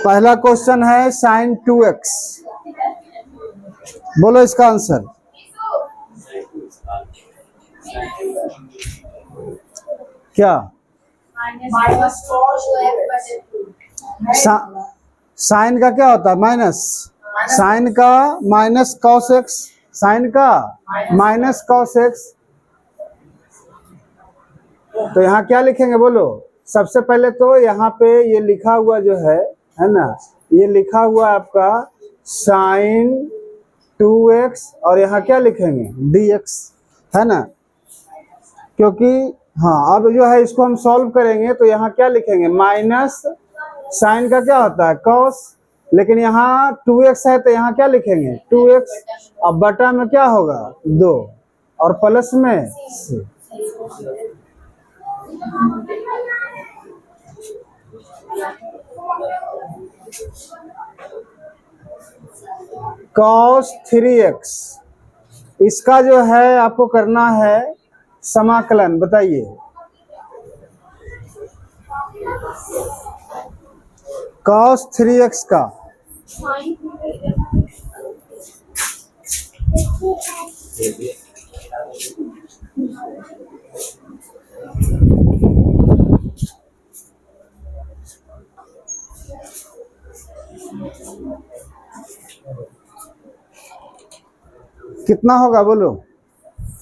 पहला क्वेश्चन है sin 2x, बोलो इसका आंसर। क्या साइन का क्या होता है? माइनस। साइन का माइनस कॉस एक्स, साइन का माइनस कॉस एक्स। तो यहाँ क्या लिखेंगे बोलो? सबसे पहले तो यहाँ पे ये लिखा हुआ जो है ना, ये लिखा हुआ आपका साइन 2x और यहाँ क्या लिखेंगे? dx, है ना? क्योंकि हाँ, अब जो है इसको हम सॉल्व करेंगे तो यहाँ क्या लिखेंगे? माइनस साइन का क्या होता है? कॉस, लेकिन यहाँ 2x है तो यहाँ क्या लिखेंगे? 2x। अब बटा में क्या होगा? 2 और प्लस में c। cos 3x, इसका जो है आपको करना है समाकलन। बताइए cos 3x का कितना होगा बोलो?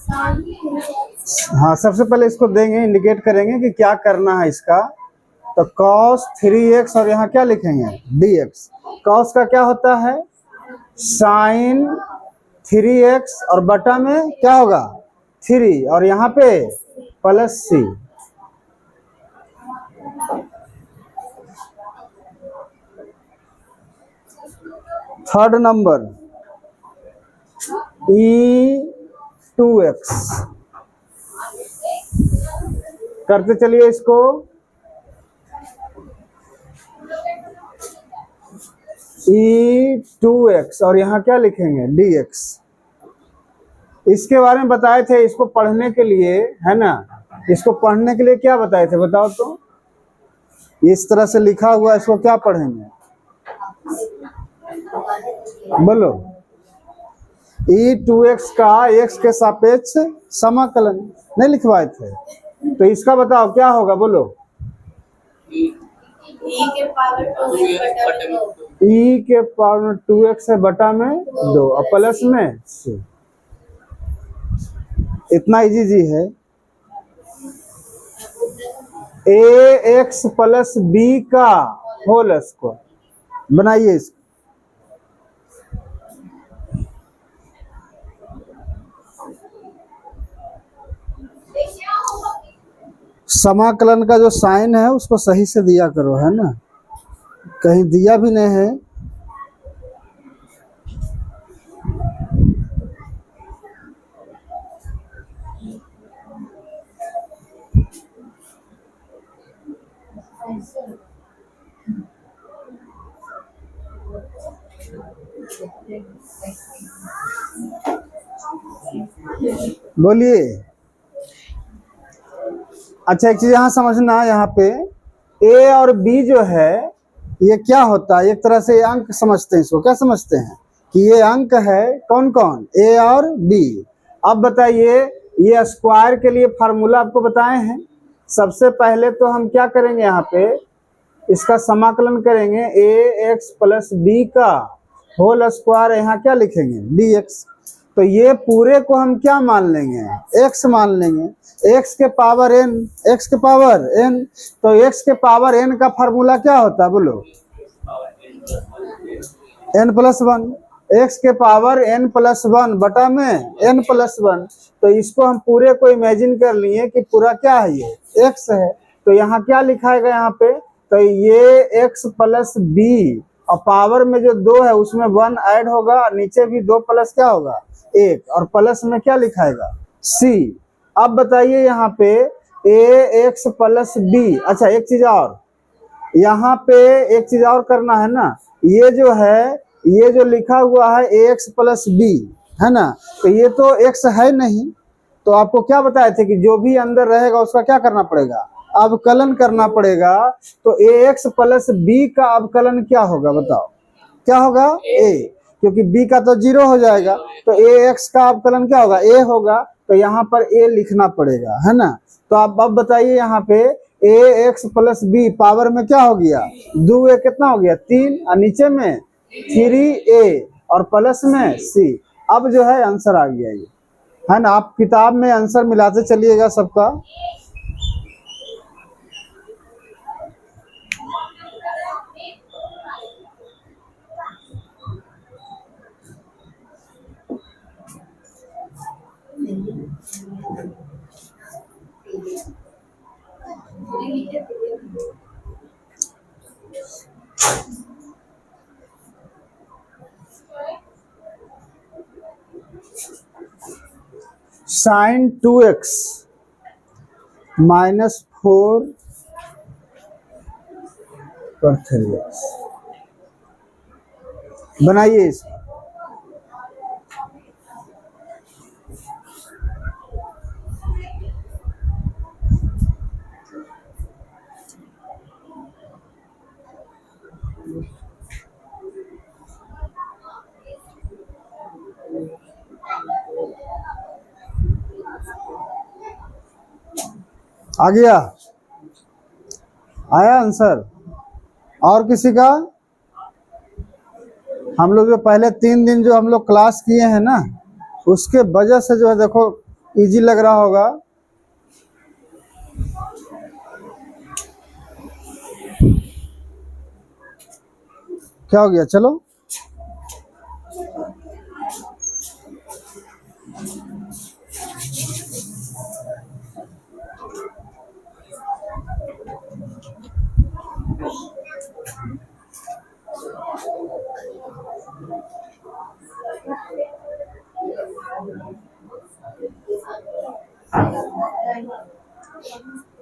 हाँ, सबसे पहले इसको देंगे, इंडिकेट करेंगे कि क्या करना है इसका। तो cos 3x और यहाँ क्या लिखेंगे? dx। cos का क्या होता है? sin 3x और बटा में क्या होगा? 3 और यहाँ पे plus c। Third number e2x, करते चलिए इसको। e2x और यहाँ क्या लिखेंगे? dx। इसके बारे में बताए थे, इसको पढ़ने के लिए, है ना? इसको पढ़ने के लिए क्या बताए थे बताओ तो? इस तरह से लिखा हुआ, इसको क्या पढ़ेंगे बोलो? e2x का x के सापेक्ष समाकलन नहीं लिखवाए थे? तो इसका बताओ क्या होगा बोलो? e के पावर 2x है बटा में 2 और प्लस में c। इतना इजी जी है। ax प्लस b का होल स्क्वायर बनाइए इसको। समाकलन का जो साइन है उसको सही से दिया करो, है ना? कहीं दिया भी नहीं है। बोलिए। अच्छा, एक चीज यहाँ समझना, यहाँ पे a और b जो है ये क्या होता है? एक तरह से अंक समझते हैं इसको। क्या समझते हैं? कि ये अंक है कौन कौन? a और b। अब बताइए, ये स्क्वायर के लिए फार्मूला आपको बताए हैं। सबसे पहले तो हम क्या करेंगे? यहाँ पे इसका समाकलन करेंगे ax प्लस b का होल स्क्वायर, यहाँ क्या लिखेंगे? dx। तो ये पूरे को हम क्या मान लेंगे? x मान लेंगे। x के पावर n, x के पावर n। तो x के पावर n का फार्मूला क्या होता है बोलो? n plus 1। x के पावर n प्लस 1 बटा में n प्लस 1। तो इसको हम पूरे को इमेजिन कर लिए कि पूरा क्या है? ये x है। तो यहाँ क्या लिखाएगा? यहाँ पे तो ये x प्लस b और पावर में जो 2 है उसमें 1 ऐड होगा, नीचे भी 2 प्लस क्या होगा? 1 और प्लस में क्या लिखाएगा? c। अब बताइए यहाँ पे ax प्लस b। अच्छा, एक चीज और, यहाँ पे एक चीज और करना है ना। ये जो है, ये जो लिखा हुआ है ax प्लस b, है ना? तो ये तो x है नहीं, तो आपको क्या बताए थे कि जो भी अंदर रहेगा उसका क्या करना पड़ेगा? अवकलन करना पड़ेगा। तो ए एक्स प्लस बी का अवकलन क्या होगा बताओ, क्या होगा? ए, क्योंकि बी का तो 0 हो जाएगा, तो ए एक्स का अवकलन क्या होगा? ए होगा। तो यहाँ पर ए लिखना पड़ेगा, है ना। तो आप अब बताइए यहाँ पे ए एक्स प्लस बी पावर में क्या हो गया? 2a कितना हो गया? 3, और नीचे में 3a और प्लस में c। अब जो है आंसर आ गया ये, है ना। आप किताब में आंसर मिलाते चलिएगा सबका। sin 2x माइनस 4 पर 3x बनाइए इसको। आ गया, आया आंसर? और किसी का? हम लोग जो पहले 3 दिन जो हम लोग क्लास किए हैं ना, उसके वजह से जो है देखो इजी लग रहा होगा। क्या हो गया? चलो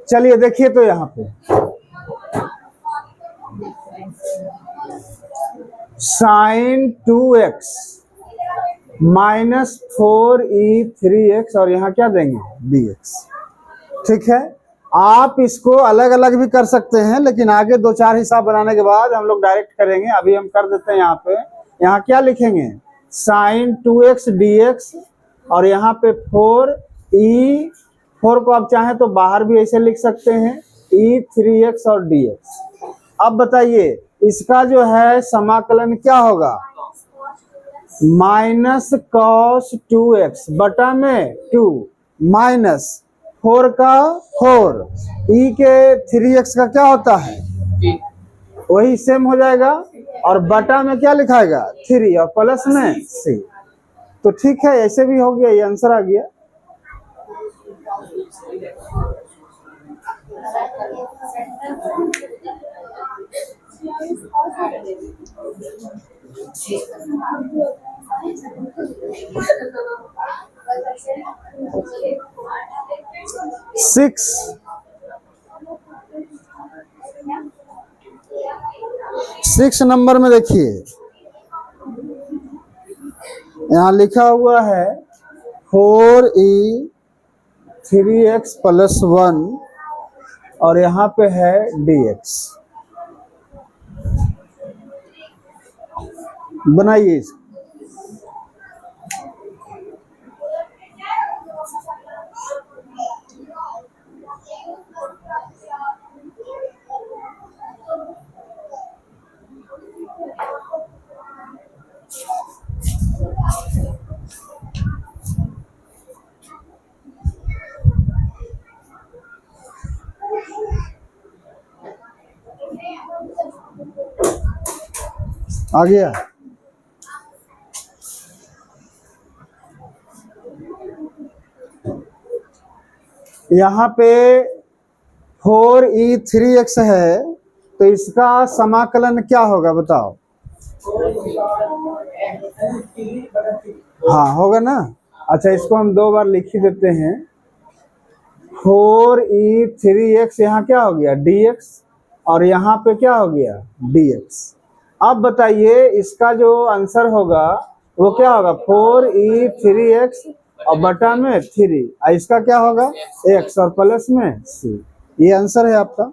चलिए देखिए, तो यहाँ पे sin 2x माइनस 4e3x और यहाँ क्या देंगे? dx। ठीक है, आप इसको अलग अलग भी कर सकते हैं, लेकिन आगे 2-4 हिसाब बनाने के बाद हम लोग डायरेक्ट करेंगे। अभी हम कर देते हैं यहाँ पे। यहाँ क्या लिखेंगे? sin 2x dx और यहाँ पे 4 को आप चाहें तो बाहर भी ऐसे लिख सकते हैं, e3x और dx। अब बताइए इसका जो है समाकलन क्या होगा? माइनस cos 2x बटा में 2 माइनस 4 का 4, e के 3x का क्या होता है? वही सेम हो जाएगा, और बटा में क्या लिखाएगा? 3 और प्लस में c। तो ठीक है, ऐसे भी हो गया, ये आंसर आ गया। सिक्स नंबर में देखिए, यहाँ लिखा हुआ है 4e3x प्लस 1 और यहाँ पे है dx। बनाइए इसको। आ गया? यहाँ पे 4e3x है, तो इसका समाकलन क्या होगा बताओ? हाँ होगा ना। अच्छा, इसको हम 2 बार लिख ही देते हैं। 4e3x यहाँ क्या हो गया? dx, और यहाँ पे क्या हो गया? dx। अब बताइए इसका जो आंसर होगा वो क्या होगा? 4e3x और बटा में 3, और इसका क्या होगा? x और प्लस में c। ये आंसर है आपका।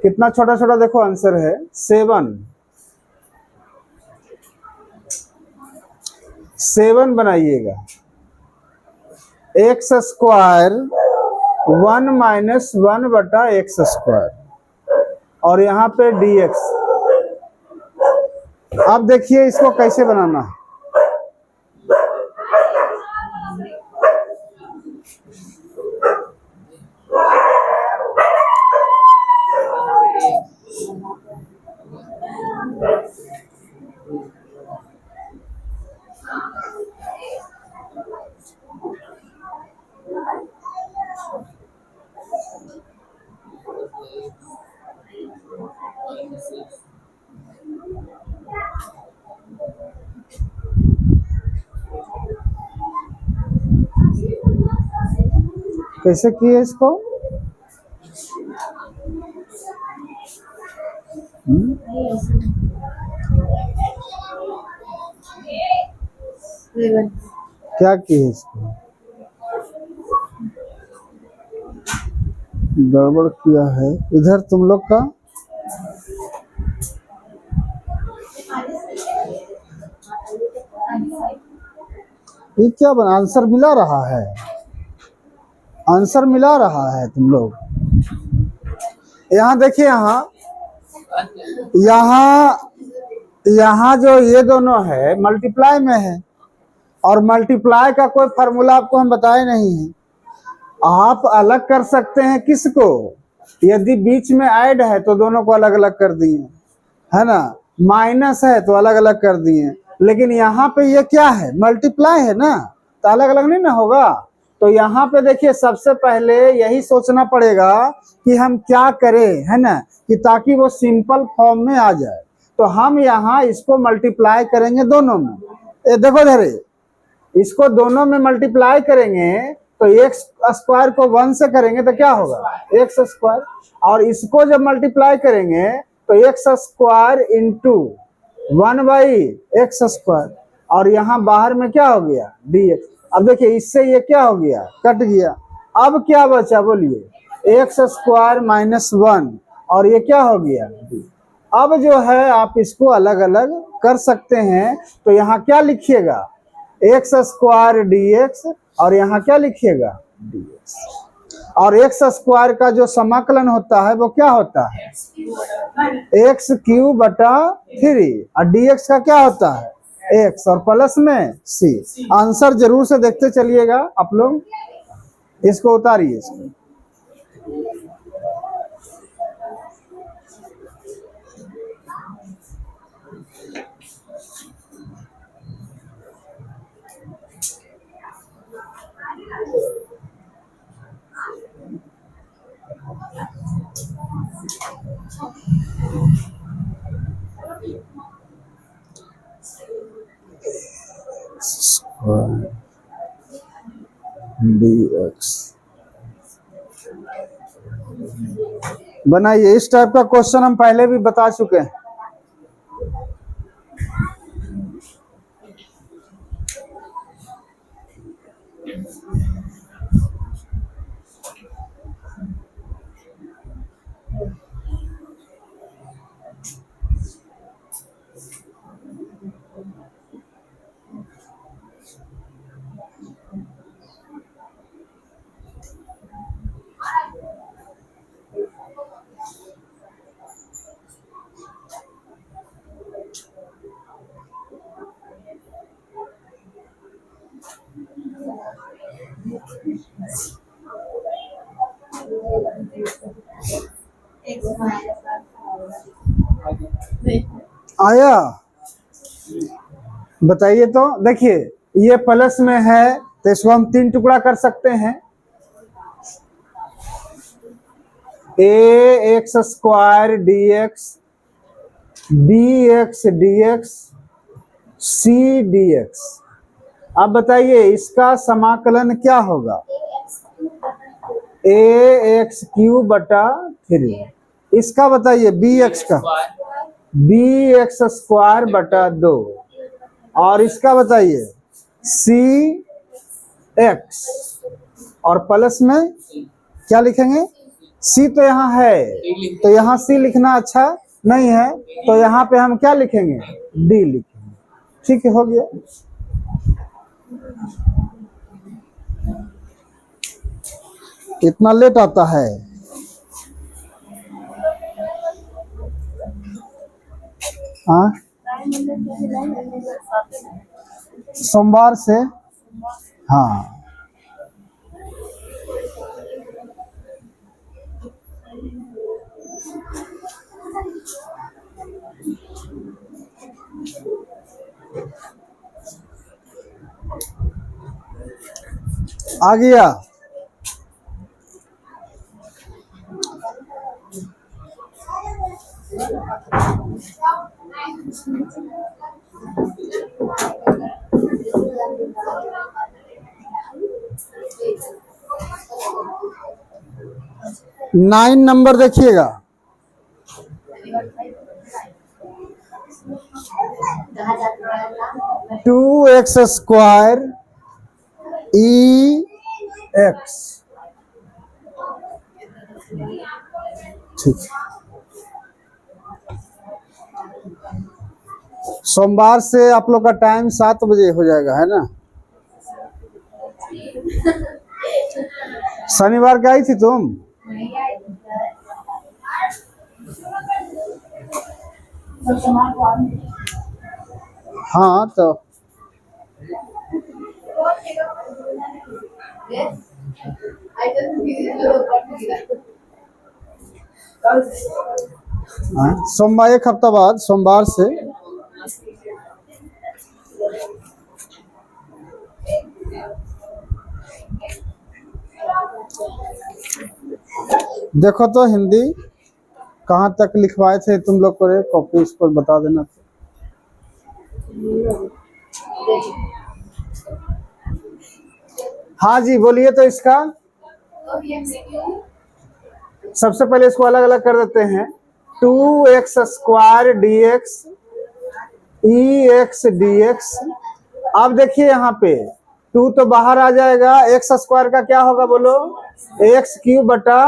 कितना छोटा छोटा देखो आंसर है 7 बनाइएगा। एक्स स्क्वायर 1 - 1/x², और यहाँ पे dx। अब देखिए इसको कैसे बनाना है। कैसे किए इसको? क्या किए इसको? गड़बड़ किया है इधर तुम लोग का। ये क्या बना? आंसर मिला रहा है, आंसर मिला रहा है तुम लोग। यहाँ देखिए, यहाँ जो ये दोनों है मल्टीप्लाई में है, और मल्टीप्लाई का कोई फार्मूला आपको हम बताए नहीं है। आप अलग कर सकते हैं किसको? यदि बीच में ऐड है तो दोनों को अलग अलग कर दिए, है ना। माइनस है तो अलग अलग कर दिए, लेकिन यहाँ पे ये क्या है? मल्टीप्लाई है ना, तो अलग अलग नहीं ना होगा। तो यहाँ पे देखिए सबसे पहले यही सोचना पड़ेगा कि हम क्या करें, है ना, कि ताकि वो सिंपल फॉर्म में आ जाए। तो हम यहाँ इसको मल्टीप्लाई करेंगे दोनों में। देखो धरे, इसको दोनों में मल्टीप्लाई करेंगे तो एक्स स्क्वायर को 1 से करेंगे तो क्या होगा? X square. और इसको जब मल्टीप्लाई करेंगे तो एक्स स्क्वायर इंटू 1/x², और यहाँ बाहर में क्या हो गया? dx। अब देखिए इससे ये क्या हो गया? कट गया। अब क्या बचा बोलिए? x² -1, और ये क्या हो गया? अब जो है आप इसको अलग अलग कर सकते हैं। तो यहाँ क्या लिखिएगा? x² dx, और यहाँ क्या लिखिएगा? dx। और x² का जो समाकलन होता है वो क्या होता है? x³/3, और dx का क्या होता है? x, और प्लस में c। आंसर जरूर से देखते चलिएगा आप लोग। इसको उतारिए इसको। dx बनाइए। इस टाइप का क्वेश्चन हम पहले भी बता चुके हैं। आया? बताइए तो। देखिए ये प्लस में है तो इसको हम 3 टुकड़ा कर सकते हैं। ax² dx, bx dx, c dx। अब बताइए इसका समाकलन क्या होगा? ax³/3। इसका बताइए bx का, bx²/2, और इसका बताइए cx, और प्लस में क्या लिखेंगे? सी तो यहाँ है, तो यहाँ सी लिखना अच्छा नहीं है, तो यहाँ पे हम क्या लिखेंगे? डी लिखेंगे। ठीक है, हो गया। इतना लेट आता है। हाँ, सोमवार से। हाँ, आ गया। नाइन नंबर देखिएगा। Two x square e x. ठीक, सोमवार से आप लोग का टाइम 7 बजे हो जाएगा, है ना? शनिवार को आई थी तुम? हाँ, तो सोमवार, एक हफ्ता बाद सोमवार से। देखो तो हिंदी कहाँ तक लिखवाए थे तुम लोग को, कॉपी इस पर बता देना। हाँ जी, बोलिए। तो इसका सबसे पहले इसको अलग अलग कर देते हैं। 2x स्क्वायर डी एक्स ई एक्स डी एक्स। अब देखिए यहाँ पे 2 तो बाहर आ जाएगा, एक्स स्क्वायर का क्या होगा बोलो? एक्स क्यूब बटा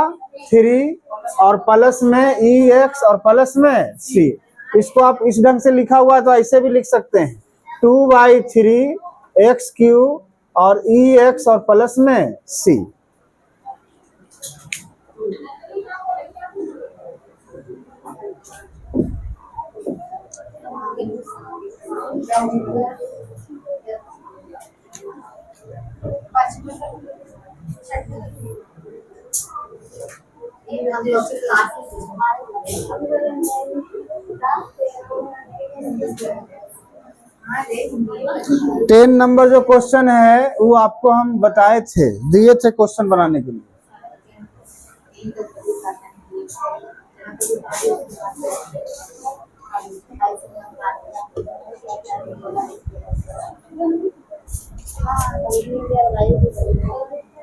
3 और प्लस में ई एक्स और प्लस में सी। इसको आप इस ढंग से लिखा हुआ है तो ऐसे भी लिख सकते हैं, 2/3 एक्स क्यूब और ई एक्स और प्लस में सी। टेन नंबर जो क्वेश्चन है वो आपको हम बताए थे, दिए थे क्वेश्चन बनाने के लिए।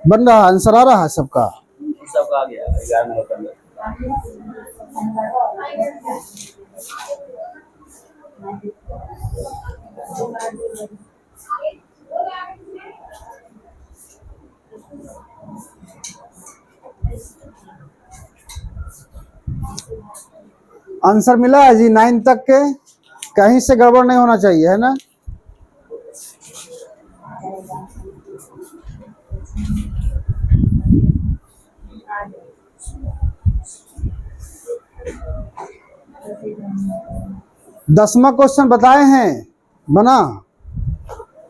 बन रहा, आंसर आ रहा है सबका? सबका आ गया 11 नंबर में। आंसर मिला है जी 9 तक के, कहीं से गड़बड़ नहीं होना चाहिए, है ना? दसवां क्वेश्चन बताए हैं, बना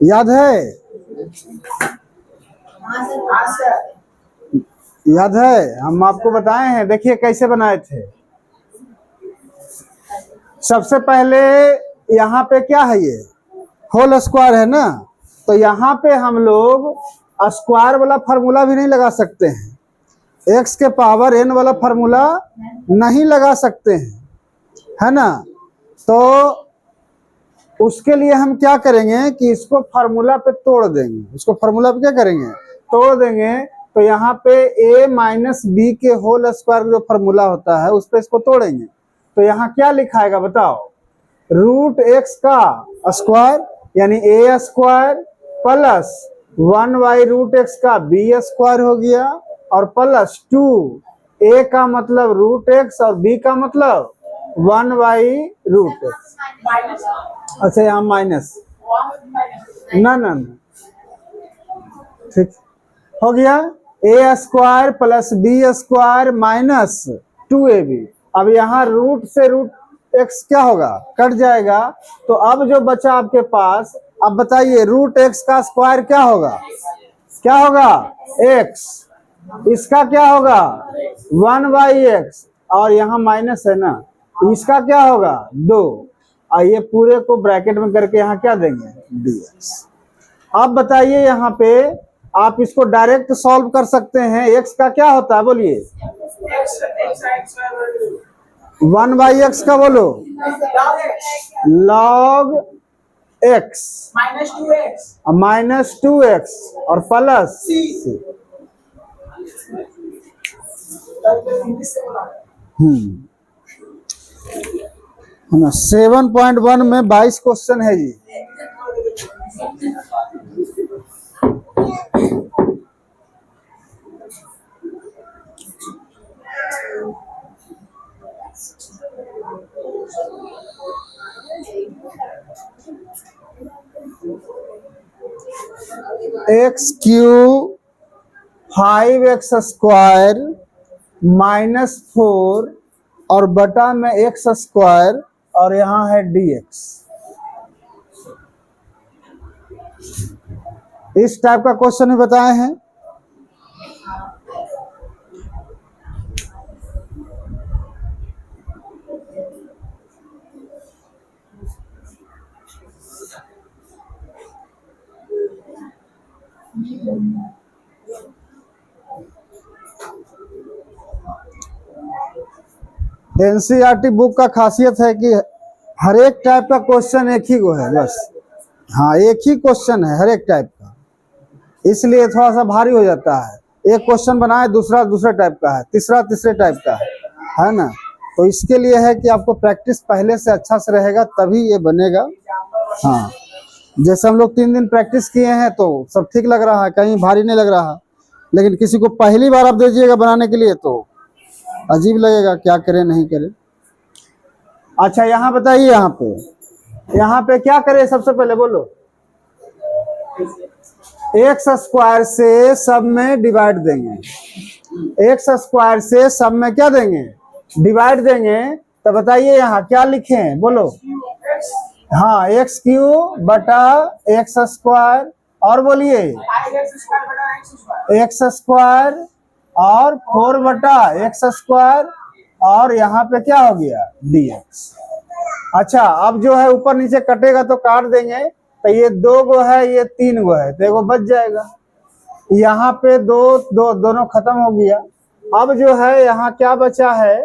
याद है? याद है, हम आपको बताए हैं। देखिए कैसे बनाए थे। सबसे पहले यहाँ पे क्या है, ये होल स्क्वायर है ना, तो यहाँ पे हम लोग स्क्वायर वाला फार्मूला भी नहीं लगा सकते हैं, एक्स के पावर n वाला फार्मूला नहीं लगा सकते हैं, है ना? तो उसके लिए हम क्या करेंगे कि इसको फार्मूला पे तोड़ देंगे। इसको फार्मूला पे क्या करेंगे? तोड़ देंगे। तो यहाँ पे a माइनस बी के होल स्क्वायर जो फार्मूला होता है उस पर इसको तोड़ेंगे। तो यहाँ क्या लिखाएगा बताओ? रूट एक्स का स्क्वायर यानी ए स्क्वायर प्लस 1/√x का बी स्क्वायर हो गया, और प्लस 2, ए का मतलब रूट एक्स और बी का मतलब 1/√x। अच्छा यहाँ माइनस, ना ना ना, ठीक हो गया। A square plus b square minus 2ab। अब यहाँ रूट से रूट एक्स क्या होगा, कट जाएगा। तो अब जो बचा आपके पास, अब बताइए रूट एक्स का स्क्वायर क्या होगा, क्या होगा एक्स, इसका क्या होगा 1/x, और यहाँ माइनस है ना, इसका क्या होगा 2। और ये पूरे को ब्रैकेट में करके यहाँ क्या देंगे dx। अब बताइए यहाँ पे आप इसको डायरेक्ट सॉल्व कर सकते हैं। x का क्या होता है बोलिए, 1/x का बोलो log x -2x और प्लस c। 7.1 में 22 क्वेश्चन है जी। x³ 5x² -4 और बटा में x² और यहाँ है dx। इस टाइप का क्वेश्चन भी बताए हैं। एनसीईआरटी बुक का खासियत है कि हर एक टाइप का क्वेश्चन एक ही को है बस। हाँ एक ही क्वेश्चन है हर एक टाइप का, इसलिए थोड़ा सा भारी हो जाता है। एक क्वेश्चन बनाए दूसरा दूसरे टाइप का है, तीसरा तीसरे टाइप का है ना। तो इसके लिए है कि आपको प्रैक्टिस पहले से अच्छा से रहेगा तभी ये बनेगा। हाँ जैसे हम लोग 3 दिन प्रैक्टिस किए हैं तो सब ठीक लग रहा है, कहीं भारी नहीं लग रहा। लेकिन किसी को पहली बार आप दीजिएगा बनाने के लिए तो अजीब लगेगा, क्या करें नहीं करें। अच्छा यहाँ बताइए, यहाँ पे क्या करें सबसे पहले बोलो। x² से सब में डिवाइड देंगे, x² से सब में क्या देंगे डिवाइड देंगे। तो बताइए यहाँ क्या लिखें बोलो। हाँ x³ बटा x² और बोलिए x² और 4 बटा x² और यहाँ पे क्या हो गया dx। अच्छा अब जो है ऊपर नीचे कटेगा तो काट देंगे। तो ये 2 गो है, ये 3 गो है, तो एगो बच जाएगा। यहाँ पे दोनों खत्म हो गया। अब जो है यहाँ क्या बचा है,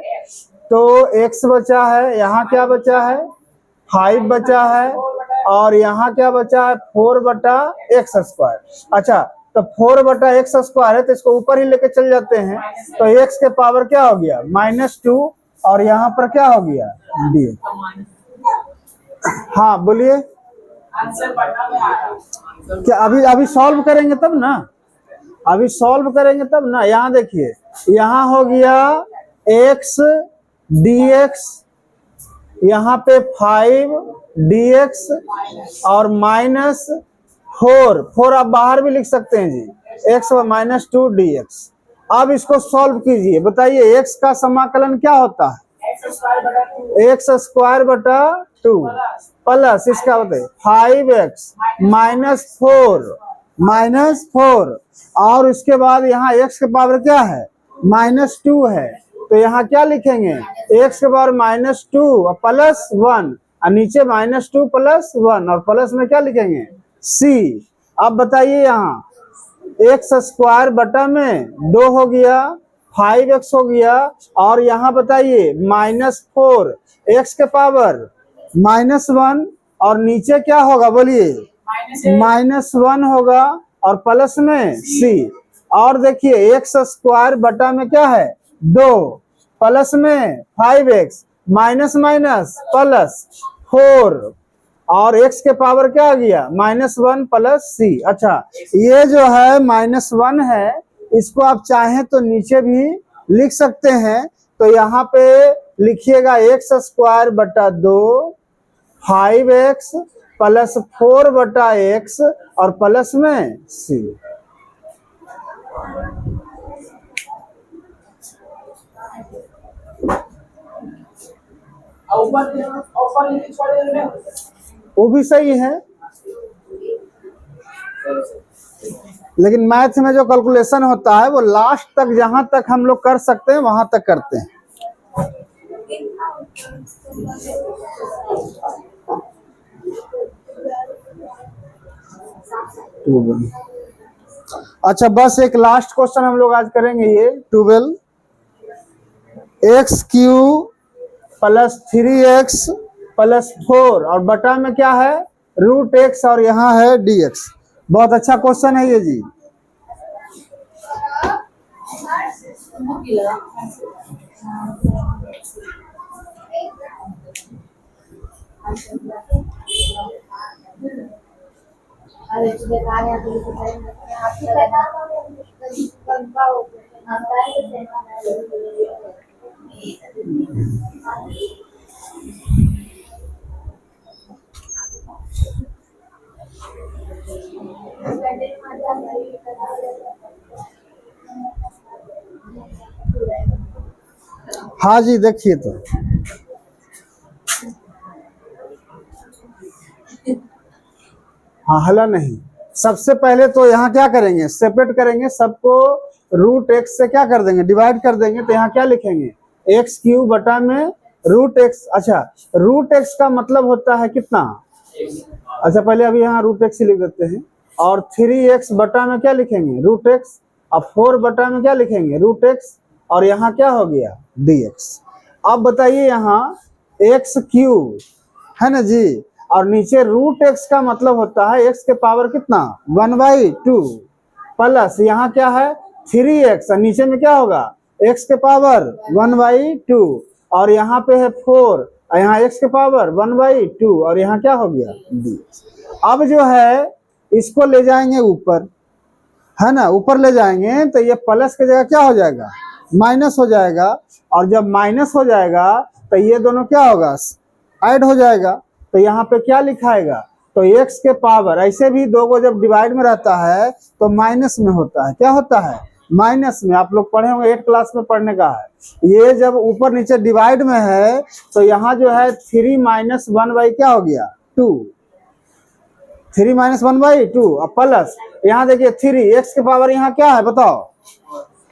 तो x बचा है, यहाँ क्या बचा है 5 बचा है और यहाँ क्या बचा है 4 बटा x²। अच्छा तो 4 बटा x² है तो इसको ऊपर ही लेके चल जाते हैं। तो x के पावर क्या हो गया -2 और यहाँ पर क्या हो गया dx। हाँ बोलिए क्या अभी सॉल्व करेंगे तब ना, अभी सॉल्व करेंगे तब ना। यहाँ देखिए यहाँ हो गया x dx, यहाँ पे 5 dx और -4 आप बाहर भी लिख सकते हैं जी, x -2 dx। अब इसको सॉल्व कीजिए, बताइए x का समाकलन क्या होता है x² बटा 2 प्लस इसका बताइए 5x -4 और उसके बाद यहाँ x के पावर क्या है -2 है। तो यहाँ क्या लिखेंगे x के पावर -2 और प्लस 1 और नीचे -2 प्लस 1 और प्लस में क्या लिखेंगे c। अब बताइए यहाँ x² बटा में 2 हो गया, 5x हो गया और यहाँ बताइए -4 x के पावर -1 और नीचे क्या होगा बोलिए -1 होगा और प्लस में c। और देखिए x² बटा में क्या है 2 प्लस में 5x माइनस प्लस 4 और x के पावर क्या आ गया -1 प्लस c। अच्छा ये जो है -1 है इसको आप चाहें तो नीचे भी लिख सकते हैं। तो यहाँ पे लिखिएगा एक्स स्क्वायर बटा 2 5x प्लस 4 बटा x और प्लस में c। वो भी सही है, लेकिन मैथ में जो कैलकुलेशन होता है वो लास्ट तक जहां तक हम लोग कर सकते हैं वहां तक करते हैं। अच्छा, बस एक लास्ट क्वेश्चन हम लोग आज करेंगे, ये 12 x Q plus 3x plus 4 और बटा में क्या है रूट एक्स और यहाँ है dx। बहुत अच्छा क्वेश्चन है ये जी। हाँ जी, देखिए तो हाँ, हला नहीं। सबसे पहले तो यहाँ क्या करेंगे, सेपरेट करेंगे सबको, रूट एक्स से क्या कर देंगे, डिवाइड कर देंगे। तो यहाँ क्या लिखेंगे, एक्स क्यू बटा में रूट एक्स। अच्छा, रूट एक्स का मतलब होता है कितना, अच्छा पहले अभी यहाँ रूट एक्स ही लिख देते हैं। और 3x बटा में क्या लिखेंगे, रूट एक्स। अब 4 बटा में क्या लिखेंगे, रूट एक्स। और यहाँ क्या हो गया, dx। अब बताइए यहाँ एक्स क्यू है ना जी, और नीचे रूट एक्स का मतलब होता है एक्स के पावर कितना 1/2 प्लस यहाँ क्या है 3x और नीचे में क्या होगा एक्स के पावर 1/2 और यहाँ पे है 4 और यहाँ एक्स के पावर 1/2 और यहाँ क्या हो गया dx। अब जो है इसको ले जाएंगे ऊपर, है ना, ऊपर ले जाएंगे तो ये प्लस की जगह क्या हो जाएगा, माइनस हो जाएगा। और जब माइनस हो जाएगा तो ये दोनों क्या होगा, ऐड हो जाएगा। तो यहाँ पे क्या लिखाएगा, तो एक्स के पावर, ऐसे भी दो को जब डिवाइड में रहता है तो माइनस में होता है, क्या होता है माइनस में। आप लोग पढ़े होंगे 8 क्लास में पढ़ने का है। ये जब ऊपर नीचे डिवाइड में है तो यहाँ जो है 3 - 1 क्या हो गया 2, 3 - 1/2 और प्लस यहाँ देखिए 3 एक्स के पावर यहाँ क्या है बताओ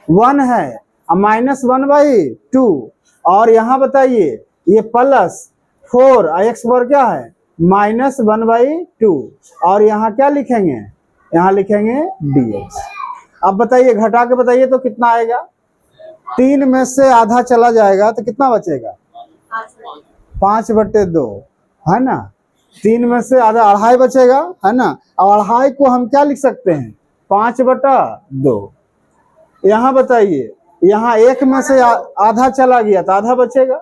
1 है और -1/2 और यहाँ बताइए ये प्लस 4 और एक्स पावर क्या है -1/2 और यहाँ क्या लिखेंगे, यहाँ लिखेंगे dx। अब बताइए घटा के बताइए तो कितना आएगा, 3 में से आधा चला जाएगा तो कितना बचेगा 5/2 है ना, 3 में से आधा 2.5 बचेगा है ना। और 2.5 को हम क्या लिख सकते हैं 5/2। यहाँ बताइए यहाँ 1 में से आधा चला गया तो आधा बचेगा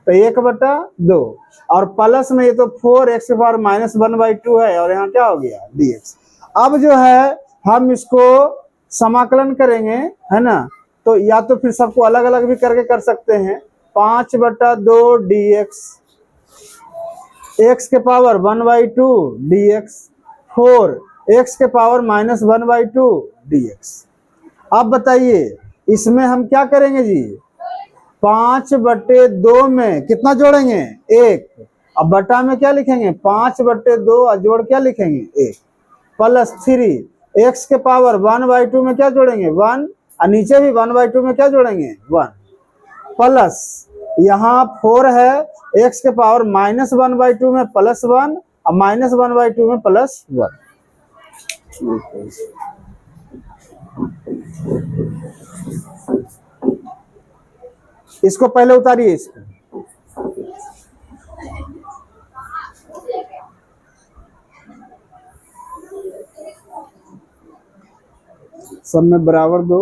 तो 1/2 और प्लस में ये तो 4 एक्स के पावर -1/2 है और यहाँ क्या हो गया dx। अब जो है हम इसको समाकलन करेंगे है ना, तो या तो फिर सबको अलग अलग भी करके कर सकते हैं। 5/2 dx, x के पावर 1/2 dx, 4 x के पावर -1/2 dx। अब बताइए इसमें हम क्या करेंगे जी, 5/2 में कितना जोड़ेंगे 1, अब बटा में क्या लिखेंगे 5/2 और जोड़ क्या लिखेंगे 1 प्लस 3 x के पावर 1/2 में क्या जोड़ेंगे 1 और नीचे भी 1/2 में क्या जोड़ेंगे 1 प्लस यहाँ 4 है x के पावर -1/2 में +1 और -1/2 में +1। इसको पहले उतारिए, इसको सब में बराबर दो।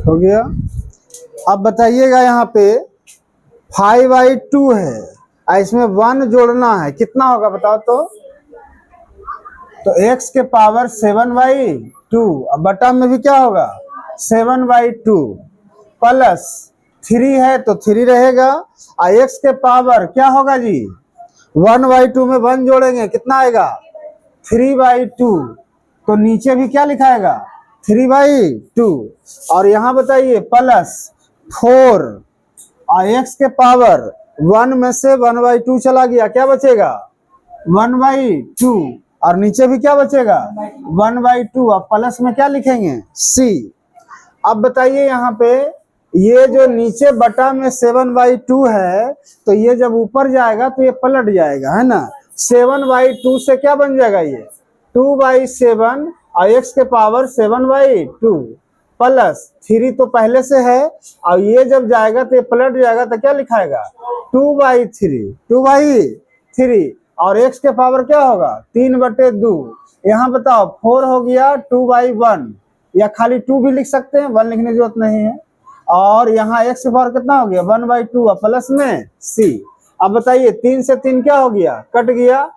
हो गया। अब बताइएगा यहाँ पे 5/2 है और इसमें 1 जोड़ना है, कितना होगा बताओ तो x के पावर 7/2 अब बटा में भी क्या होगा 7/2 प्लस 3 है तो 3 रहेगा और x के पावर क्या होगा जी 1/2 में 1 जोड़ेंगे कितना आएगा 3/2 तो नीचे भी क्या लिखाएगा 3/2 और यहाँ बताइए प्लस 4 और x के पावर 1 में से 1/2 चला गया क्या बचेगा 1/2 और नीचे भी क्या बचेगा 1/2 अब प्लस में क्या लिखेंगे c। अब बताइए यहाँ पे ये जो नीचे बटा में 7/2 है तो ये जब ऊपर जाएगा तो ये पलट जाएगा है ना 7/2 से क्या बन जाएगा ये 2/7 और x के पावर 7/2 प्लस 3 तो पहले से है और ये जब जाएगा तो ये पलट जाएगा तो क्या लिखाएगा 2/3 और x के पावर क्या होगा 3/2 यहाँ बताओ 4 हो गया 2/1 या खाली 2 भी लिख सकते हैं 1 लिखने की जरूरत नहीं है और यहाँ x के पावर कितना हो गया 1/2 प्लस में c। अब बताइए 3 से 3 क्या हो गया कट गया।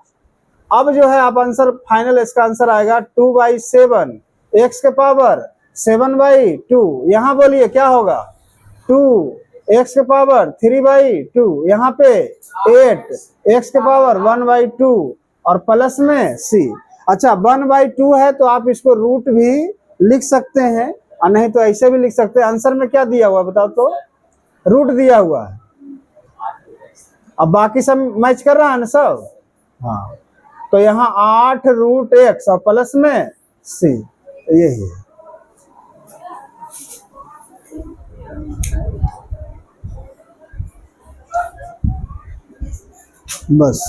अब जो है आप आंसर फाइनल इसका आंसर आएगा 2/7 x के पावर 7/2 यहाँ बोलिए क्या होगा 2 x के पावर 3/2 यहाँ पे 8 x के पावर 1/2 और प्लस में c। अच्छा 1/2 है तो आप इसको रूट भी लिख सकते हैं और नहीं तो ऐसे भी लिख सकते हैं। आंसर में क्या दिया हुआ बताओ तो रूट दिया हुआ है। अब बाकी सब मैच कर रहा है ना सब हाँ तो यहाँ 8√x और प्लस में c यही है। बस